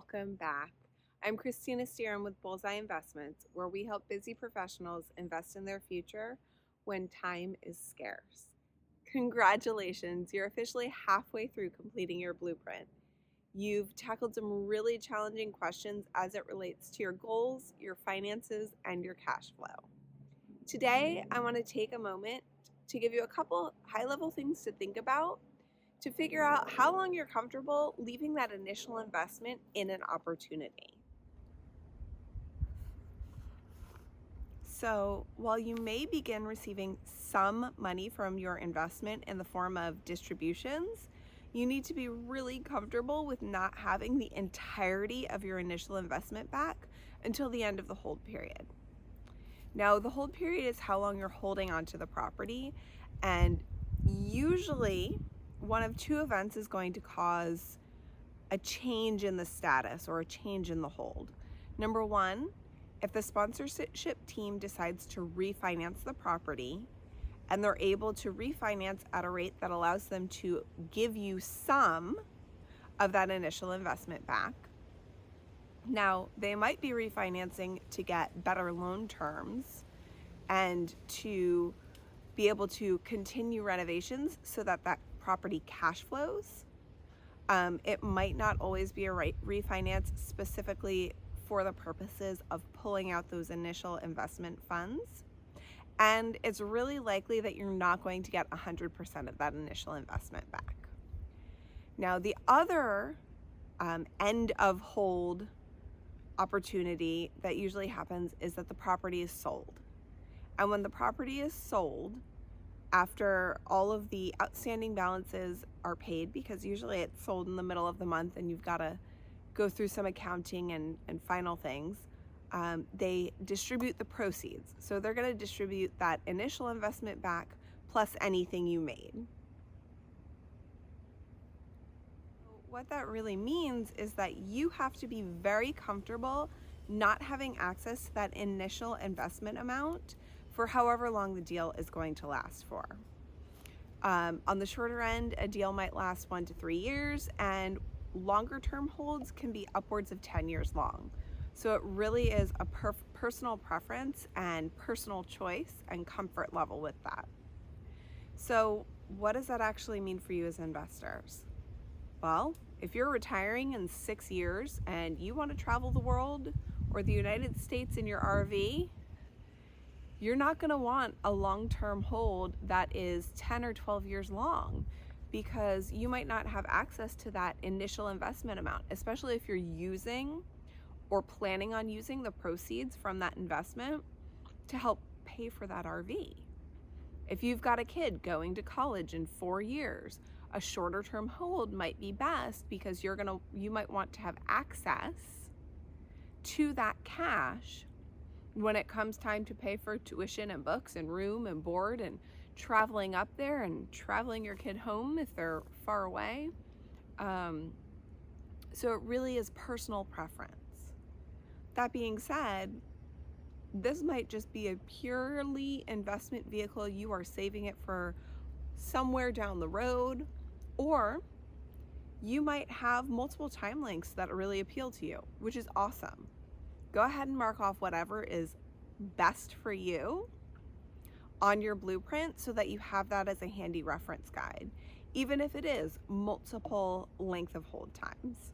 welcome back. I'm Christina Steeren with Bullseye Investments, where we help busy professionals invest in their future when time is scarce. Congratulations, you're officially halfway through completing your blueprint. You've tackled some really challenging questions as it relates to your goals, your finances, and your cash flow. Today, I want to take a moment to give you a couple high-level things to think about to figure out how long you're comfortable leaving that initial investment in an opportunity. So while you may begin receiving some money from your investment in the form of distributions, you need to be really comfortable with not having the entirety of your initial investment back until the end of the hold period. Now, the hold period is how long you're holding onto the property, and usually one of two events is going to cause a change in the status or a change in the hold. Number one, if the sponsorship team decides to refinance the property and they're able to refinance at a rate that allows them to give you some of that initial investment back. Now, they might be refinancing to get better loan terms and to be able to continue renovations so that that property cash flows. It might not always be a refinance specifically for the purposes of pulling out those initial investment funds. And it's really likely that you're not going to get 100% of that initial investment back. Now, the other end of hold opportunity that usually happens is that the property is sold. And when the property is sold, after all of the outstanding balances are paid, because usually it's sold in the middle of the month and you've got to go through some accounting and final things, they distribute the proceeds. So they're going to distribute that initial investment back plus anything you made. What that really means is that you have to be very comfortable not having access to that initial investment amount for however long the deal is going to last for. On the shorter end, a deal might last 1 to 3 years, and longer term holds can be upwards of 10 years long. So it really is a personal preference and personal choice and comfort level with that. So what does that actually mean for you as investors? Well, if you're retiring in 6 years and you want to travel the world or the United States in your RV, you're not going to want a long-term hold that is 10 or 12 years long, because you might not have access to that initial investment amount, especially if you're using or planning on using the proceeds from that investment to help pay for that RV. If you've got a kid going to college in 4 years, a shorter term hold might be best, because you might want to have access to that cash when it comes time to pay for tuition and books and room and board and traveling up there and traveling your kid home if they're far away. So it really is personal preference. That being said, this might just be a purely investment vehicle. You are saving it for somewhere down the road, or you might have multiple time links that really appeal to you, which is awesome. Go ahead and mark off whatever is best for you on your blueprint so that you have that as a handy reference guide, even if it is multiple length of hold times.